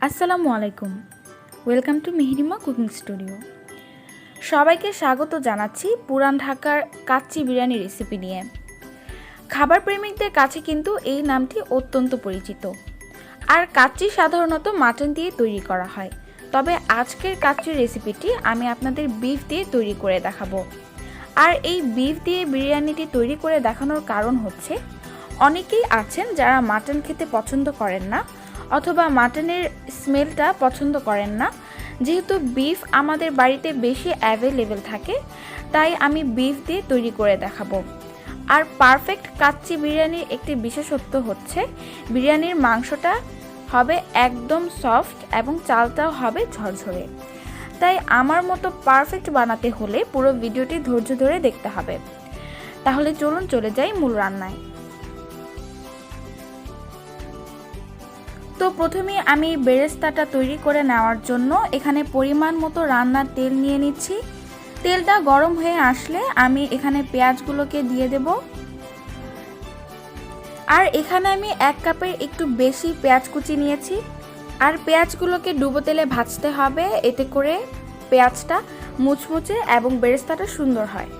আসসালামু আলাইকুম। Welcome to Mehrima cooking studio. সবাইকে স্বাগত জানাচ্ছি পুরান ঢাকার কাচ্চি বিরিয়ানি রেসিপি নিয়ে। খাবার প্রেমিকদের কাছে কিন্তু এই নামটি অত্যন্ত পরিচিত। আর কাচ্চি সাধারণত মাটন দিয়ে তৈরি করা হয়, তবে আজকের কাচ্চির রেসিপিটি আমি আপনাদের বিফ দিয়ে তৈরি করে দেখাবো। আর এই বিফ দিয়ে বিরিয়ানিটি তৈরি করে দেখানোর কারণ হচ্ছে, অনেকেই আছেন যারা মাটন খেতে পছন্দ করেন না অথবা মাটনের স্মেলটা পছন্দ করেন না। যেহেতু বিফ আমাদের বাড়িতে বেশি অ্যাভেলেবেল থাকে, তাই আমি বিফ দিয়ে তৈরি করে দেখাবো। আর পারফেক্ট কাচ্চি বিরিয়ানির একটি বিশেষত্ব হচ্ছে, বিরিয়ানির মাংসটা হবে একদম সফট এবং চালটাও হবে ঝরঝরে। তাই আমার মতো পারফেক্ট বানাতে হলে পুরো ভিডিওটি ধৈর্য ধরে দেখতে হবে। তাহলে চলুন চলে যাই মূল রান্নায়। তো প্রথমে আমি বেরেস্তাটা তৈরি করে নেওয়ার জন্য এখানে পরিমাণ মতো রান্নার তেল নিয়ে নিচ্ছি। তেলটা গরম হয়ে আসলে আমি এখানে পেঁয়াজগুলোকে দিয়ে দেব। আর এখানে আমি 1 কাপের একটু বেশি পেঁয়াজ কুচি নিয়েছি। আর পেঁয়াজগুলোকে ডুবো তেলে ভাজতে হবে, এতে করে পেঁয়াজটা মুচমুচে এবং বেরেস্তাটা সুন্দর হয়।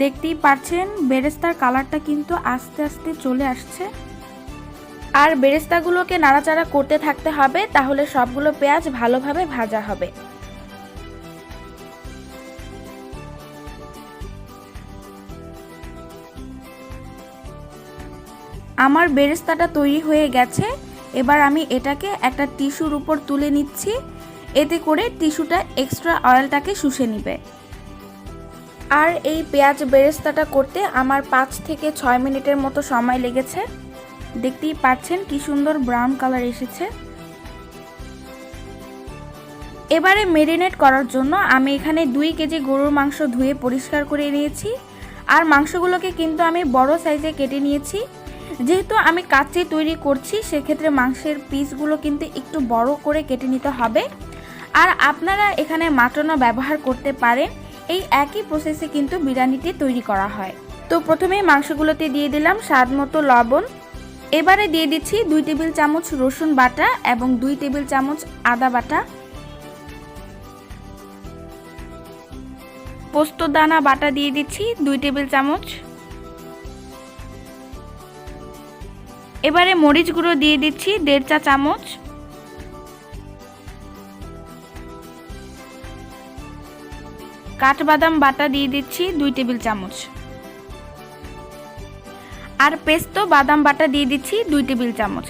দেখতেই পাচ্ছেন বেরেস্তার কালারটা কিন্তু আস্তে আস্তে চলে আসছে। আর বেরেস্তাগুলোকে নাড়াচাড়া করতে থাকতে হবে, তাহলে সবগুলো পেঁয়াজ ভালোভাবে ভাজা হবে। আমার বেরেস্তাটা তৈরি হয়ে গেছে। এবার আমি এটাকে একটা টিস্যুর উপর তুলে নিচ্ছি, এতে করে টিস্যুটা এক্সট্রা অয়েলটাকে শুষে নেবে। আর এই পেঁয়াজ বেরেস্তাটা করতে আমার 5 থেকে 6 মিনিটের মতো সময় লেগেছে। দেখতেই পাচ্ছেন কি সুন্দর ব্রাউন কালার এসেছে। এবারে ম্যারিনেট করার জন্য আমি এখানে 2 কেজি গরুর মাংস ধুয়ে পরিষ্কার করে নিয়েছি। আর মাংসগুলোকে কিন্তু আমি বড় সাইজে কেটে নিয়েছি। যেহেতু আমি কাচ্চি তৈরি করছি, সেক্ষেত্রে মাংসের পিসগুলো কিন্তু একটু বড় করে কেটে নিতে হবে। আর আপনারা এখানে মাটনও ব্যবহার করতে পারেন। এই একই প্রসেসে কিন্তু বিরিয়ানিটি তৈরি করা হয়। তো প্রথমেই মাংসগুলোতে দিয়ে দিলাম স্বাদ মতো লবণ। এবারে দিয়ে দিচ্ছি 2 টেবিল চামচ রসুন বাটা এবং 2 টেবিল চামচ আদা বাটা। পোস্ত দানা বাটা দিয়ে দিচ্ছি 2 টেবিল চামচ। এবারে মরিচ গুঁড়ো দিয়ে দিচ্ছি 1.5 চা চামচ। কাঠবাদাম বাটা দিয়ে দিচ্ছি 2 টেবিল চামচ। আর পেস্তো বাদাম বাটা দিয়ে দিচ্ছি 2 টেবিল চামচ।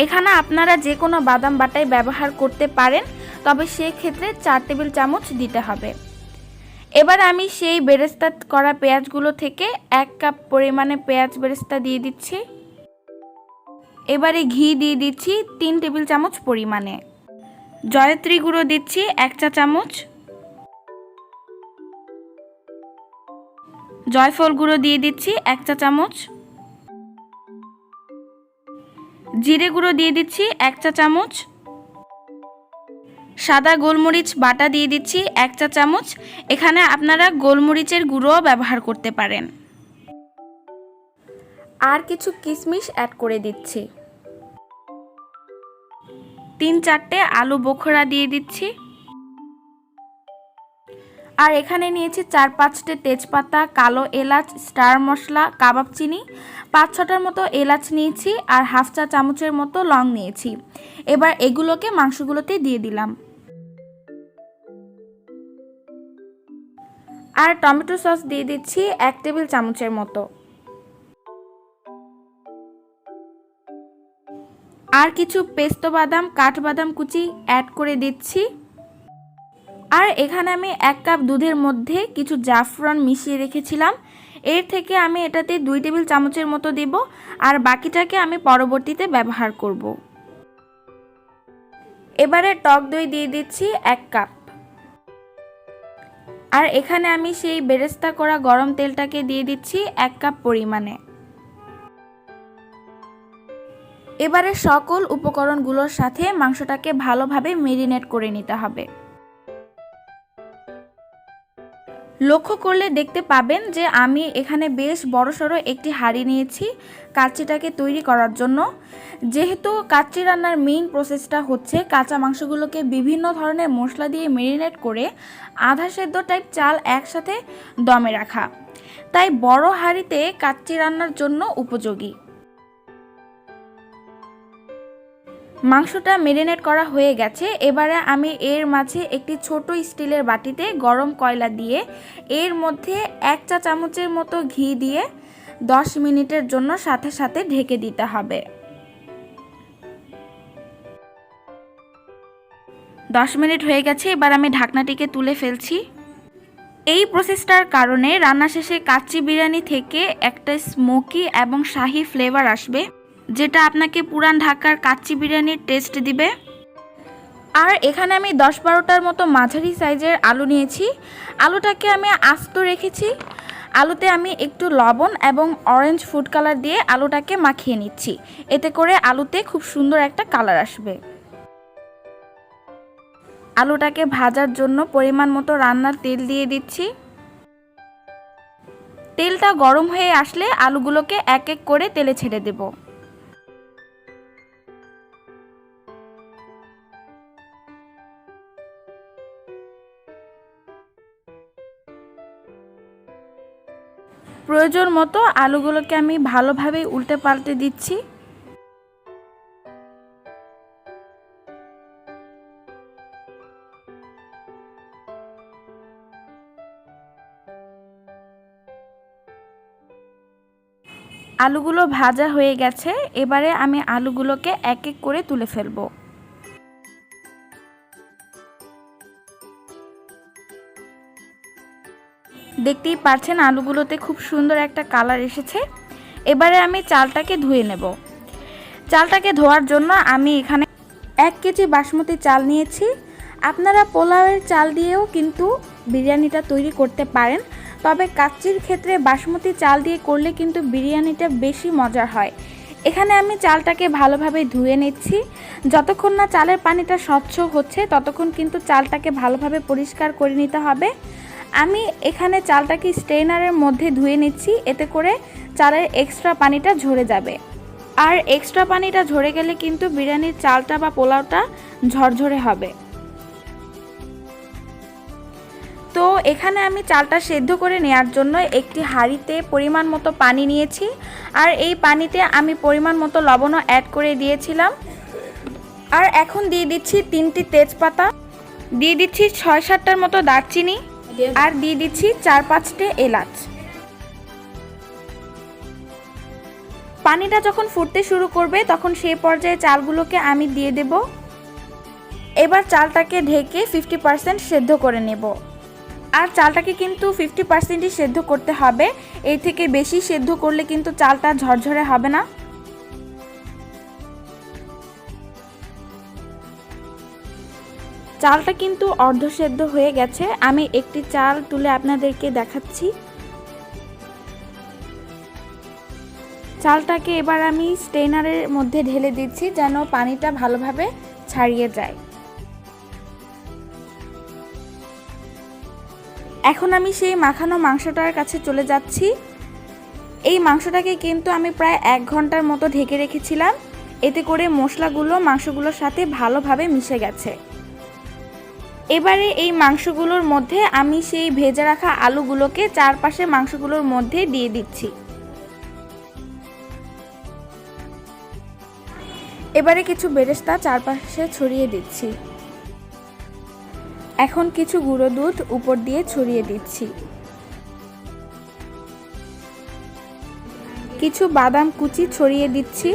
এখানে আপনারা যে কোনো বাদাম বাটাই ব্যবহার করতে পারেন, তবে সেক্ষেত্রে 4 টেবিল চামচ দিতে হবে। এবার আমি সেই বেরেস্তা করা পেঁয়াজগুলো থেকে 1 কাপ পরিমাণে পেঁয়াজ বেরেস্তা দিয়ে দিচ্ছি। এবারে ঘি দিয়ে দিচ্ছি 3 টেবিল চামচ পরিমাণে। জয়ত্রী গুঁড়ো দিচ্ছি 1 চা চামচ। জয়ফল গুঁড়ো দিয়ে দিচ্ছি 1 চা চামচ। জিরে গুঁড়ো দিয়ে দিচ্ছি 1 চা চামচ। সাদা গোলমরিচ বাটা দিয়ে দিচ্ছি 1 চা চামচ। এখানে আপনারা গোলমরিচের গুঁড়োও ব্যবহার করতে পারেন। আর কিছু কিশমিশ অ্যাড করে দিচ্ছি। 3-4টে আলু বোখরা দিয়ে দিচ্ছি। আর এখানে নিয়েছি 4-5টে তেজপাতা, কালো এলাচ, স্টার মশলা, কাবাব চিনি, 5-6টার মতো এলাচ নিয়েছি আর 1/2 চা চামচের মতো লং নিয়েছি। এবার এগুলোকে মাংসগুলোতে দিয়ে দিলাম। আর টমেটো সস দিয়ে দিচ্ছি 1 টেবিল চামচের মতো। আর কিছু পেস্তো বাদাম, কাঠবাদাম কুচি অ্যাড করে দিচ্ছি। আর এখানে আমি 1 কাপ দুধের মধ্যে কিছু জাফরান মিশিয়ে রেখেছিলাম, এর থেকে আমি এটাতে 2 টেবিল চামচের মতো দেব। আর বাকিটাকে আমি পরবর্তীতে ব্যবহার করব। এবারে টক দই দিয়ে দিচ্ছি 1 কাপ। আর এখানে আমি সেই বেরেস্তা করা গরম তেলটাকে দিয়ে দিচ্ছি 1 কাপ পরিমাণে। এবারে সকল উপকরণগুলোর সাথে মাংসটাকে ভালোভাবে ম্যারিনেট করে নিতে হবে। লক্ষ্য করলে দেখতে পাবেন যে আমি এখানে বেশ বড়সড় একটি হাঁড়ি নিয়েছি কাচ্চিটাকে তৈরি করার জন্য। যেহেতু কাচ্চি রান্নার মেইন প্রসেসটা হচ্ছে কাঁচা মাংসগুলোকে বিভিন্ন ধরনের মশলা দিয়ে ম্যারিনেট করে আধা সেদ্ধ টাইপ চাল একসাথে দমে রাখা, তাই বড় হাঁড়িতে কাচ্চি রান্নার জন্য উপযোগী। মাংসটা ম্যারিনেট করা হয়ে গেছে। এবারে আমি এর মাঝে একটি ছোট স্টিলের বাটিতে গরম কয়লা দিয়ে এর মধ্যে 1 চা চামচের মতো ঘি দিয়ে 10 মিনিটের জন্য সাথে সাথে ঢেকে দিতে হবে। 10 মিনিট হয়ে গেছে, এবার আমি ঢাকনাটিকে তুলে ফেলছি। এই প্রসেসটার কারণে রান্না শেষে কাচ্চি বিরিয়ানি থেকে একটা স্মোকি এবং শাহি ফ্লেভার আসবে, যেটা আপনাকে পুরান ঢাকার কাচ্চি বিরিয়ানির টেস্ট দিবে। আর এখানে আমি 10-12টার মতো মাঝারি সাইজের আলু নিয়েছি। আলুটাকে আমি আস্ত রেখেছি। আলুতে আমি একটু লবণ এবং অরেঞ্জ ফুড কালার দিয়ে আলুটাকে মাখিয়ে নিচ্ছি, এতে করে আলুতে খুব সুন্দর একটা কালার আসবে। আলুটাকে ভাজার জন্য পরিমাণ মতো রান্নার তেল দিয়ে দিচ্ছি। তেলটা গরম হয়ে আসলে আলুগুলোকে এক এক করে তেলে ছেড়ে দেব। প্রয়োজন মতো আলুগুলোকে আমি ভালোভাবে উল্টে পাল্টে দিচ্ছি। আলুগুলো ভাজা হয়ে গেছে, এবারে আমি আলুগুলোকে এক এক করে তুলে ফেলবো। দেখতেই পাচ্ছেন আলুগুলোতে খুব সুন্দর একটা কালার এসেছে। এবারে আমি চালটাকে ধুয়ে নেব। চালটাকে ধোয়ার জন্য আমি এখানে 1 কেজি বাসমতি চাল নিয়েছি। আপনারা পোলাওয়ের চাল দিয়েও কিন্তু বিরিয়ানিটা তৈরি করতে পারেন, তবে কাচ্চির ক্ষেত্রে বাসমতি চাল দিয়ে করলে কিন্তু বিরিয়ানিটা বেশি মজার হয়। এখানে আমি চালটাকে ভালোভাবে ধুয়ে নিচ্ছি। যতক্ষণ না চালের পানিটা স্বচ্ছ হচ্ছে ততক্ষণ কিন্তু চালটাকে ভালোভাবে পরিষ্কার করে নিতে হবে। আমি এখানে চালটাকে স্ট্রেনারের মধ্যে ধুয়ে নিচ্ছি, এতে করে চালের এক্সট্রা পানিটা ঝরে যাবে। আর এক্সট্রা পানিটা ঝরে গেলে কিন্তু বিরিয়ানির চালটা বা পোলাওটা ঝরঝরে হবে। তো এখানে আমি চালটা সেদ্ধ করে নেওয়ার জন্য একটি হাঁড়িতে পরিমাণ মতো পানি নিয়েছি, আর এই পানিতে আমি পরিমাণ মতো লবণও অ্যাড করে দিয়েছিলাম। আর এখন দিয়ে দিচ্ছি 3টি তেজপাতা, দিয়ে দিচ্ছি 6-7টার মতো দারচিনি, আর দিয়ে দিচ্ছি 4-5টে এলাচ। পানিটা যখন ফুটতে শুরু করবে তখন সেই পর্যায়ে চালগুলোকে আমি দিয়ে দেব। এবার চালটাকে ঢেকে 50% সেদ্ধ করে নেব। আর চালটাকে কিন্তু 50%ই সেদ্ধ করতে হবে, এর থেকে বেশি সেদ্ধ করলে কিন্তু চালটা ঝরঝরে হবে না। চালটা কিন্তু অর্ধ সেদ্ধ হয়ে গেছে। আমি একটি চাল তুলে আপনাদেরকে দেখাচ্ছি। চালটাকে এবার আমি স্ট্রেনারের মধ্যে ঢেলে দিচ্ছি যেন পানিটা ভালোভাবে ছাড়িয়ে যায়। এখন আমি সেই মাখানো মাংসটার কাছে চলে যাচ্ছি। এই মাংসটাকে কিন্তু আমি প্রায় 1 ঘন্টার মতো ঢেকে রেখেছিলাম, এতে করে মশলাগুলো মাংসগুলোর সাথে ভালোভাবে মিশে গেছে। এবারে এই মাংসগুলোর মধ্যে আমি সেই ভেজে রাখা আলুগুলোকে চারপাশে মাংসগুলোর মধ্যে দিয়ে দিচ্ছি। এবারে কিছু বেরেস্তা চারপাশে ছড়িয়ে দিচ্ছি। এখন কিছু গুঁড়ো দুধ উপর দিয়ে ছড়িয়ে দিচ্ছি। কিছু বাদাম কুচি ছড়িয়ে দিচ্ছি।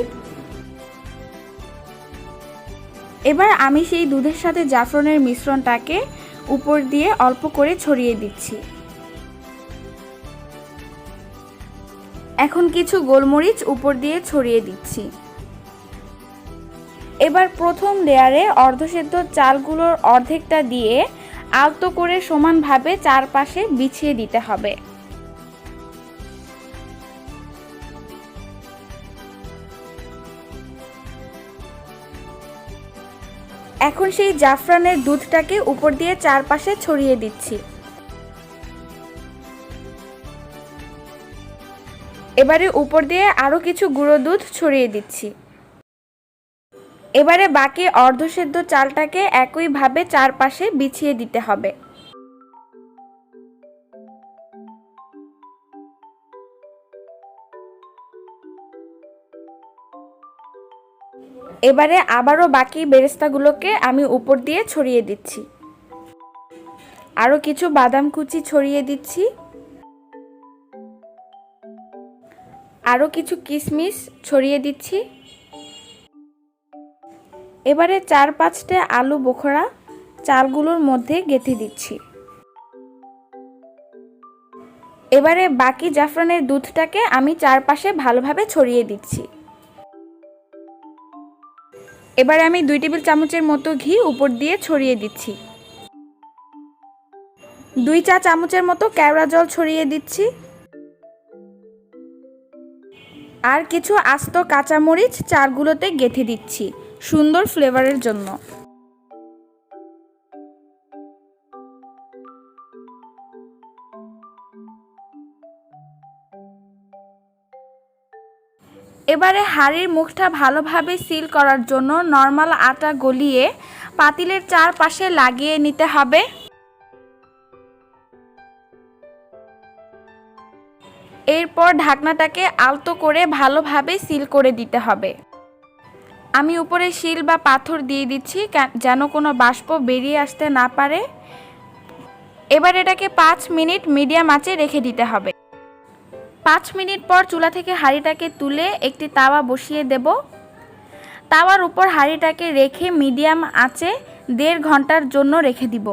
এবার আমি সেই দুধের সাথে জাফরানের মিশ্রণটাকে উপর দিয়ে অল্প করে ছড়িয়ে দিচ্ছি। এখন কিছু গোলমরিচ উপর দিয়ে ছড়িয়ে দিচ্ছি। এবার প্রথম লেয়ারে অর্ধসেদ্ধ চালগুলোর অর্ধেকটা দিয়ে আলতো করে সমানভাবে চারপাশে বিছিয়ে দিতে হবে। এখন সেই জাফরানের দুধটাকে উপর দিয়ে চারপাশে ছড়িয়ে দিচ্ছি। এবারে উপর দিয়ে আরও কিছু গুঁড়ো দুধ ছড়িয়ে দিচ্ছি। এবারে বাকি অর্ধসেদ্ধ চালটাকে একইভাবে চারপাশে বিছিয়ে দিতে হবে। এবারে আবারও বাকি বেরেস্তাগুলোকে আমি উপর দিয়ে ছড়িয়ে দিচ্ছি। আরও কিছু বাদাম কুচি ছড়িয়ে দিচ্ছি। আরও কিছু কিশমিশ ছড়িয়ে দিচ্ছি। এবারে 4-5টা আলু বোখরা চালগুলোর মধ্যে গেঁথে দিচ্ছি। এবারে বাকি জাফরানের দুধটাকে আমি চারপাশে ভালোভাবে ছড়িয়ে দিচ্ছি। এবারে আমি 2 টেবিল চামচের মতো ঘি উপর দিয়ে ছড়িয়ে দিচ্ছি। 2 চা চামচের মতো কেওড়া জল ছড়িয়ে দিচ্ছি। আর কিছু আস্ত কাঁচামরিচ চালগুলোতে গেঁথে দিচ্ছি সুন্দর ফ্লেভারের জন্য। এবারে হাঁড়ির মুখটা ভালোভাবে সিল করার জন্য নরমাল আটা গলিয়ে পাতিলের চারপাশে লাগিয়ে নিতে হবে। এরপর ঢাকনাটাকে আলতো করে ভালোভাবে সিল করে দিতে হবে। আমি উপরে শিল বা পাথর দিয়ে দিচ্ছি যেন কোনো বাষ্প বেরিয়ে আসতে না পারে। এবার এটাকে 5 মিনিট মিডিয়াম আঁচে রেখে দিতে হবে। 5 মিনিট পর চুলা থেকে হাঁড়িটাকে তুলে একটি তাওয়া বসিয়ে দেব। তাওয়ার উপর হাঁড়িটাকে রেখে মিডিয়াম আঁচে 1.5 ঘন্টার জন্য রেখে দিব।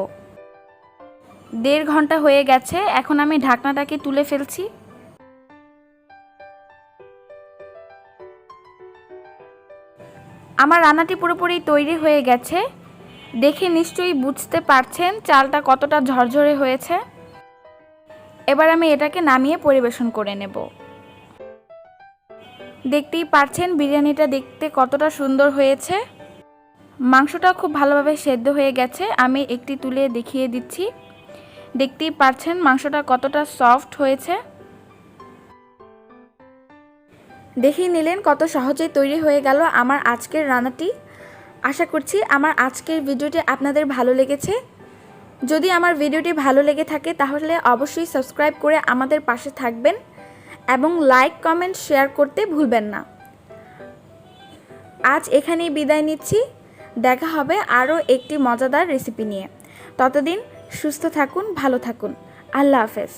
1.5 ঘন্টা হয়ে গেছে, এখন আমি ঢাকনাটাকে তুলে ফেলছি। আমার রান্নাটি পুরোপুরি তৈরি হয়ে গেছে। দেখে নিশ্চয়ই বুঝতে পারছেন চালটা কতটা ঝরঝরে হয়েছে। এবার আমি এটাকে নামিয়ে পরিবেশন করে নেব। দেখতেই পারছেন বিরিয়ানিটা দেখতে কতটা সুন্দর হয়েছে। মাংসটা খুব ভালোভাবে সেদ্ধ হয়ে গেছে। আমি একটি তুলে দেখিয়ে দিচ্ছি। দেখতেই পারছেন মাংসটা কতটা সফট হয়েছে। দেখিয়ে নিলেন কত সহজেই তৈরি হয়ে গেল আমার আজকের রান্নাটি। আশা করছি আমার আজকের ভিডিওটি আপনাদের ভালো লেগেছে। যদি আমার ভিডিওটি ভালো লেগে থাকে তাহলে অবশ্যই সাবস্ক্রাইব করে আমাদের পাশে থাকবেন এবং লাইক কমেন্ট শেয়ার করতে ভুলবেন না। আজ এখানেই বিদায় নিচ্ছি। দেখা হবে আরও একটি মজাদার রেসিপি নিয়ে। ততদিন সুস্থ থাকুন, ভালো থাকুন। আল্লাহ হাফেজ।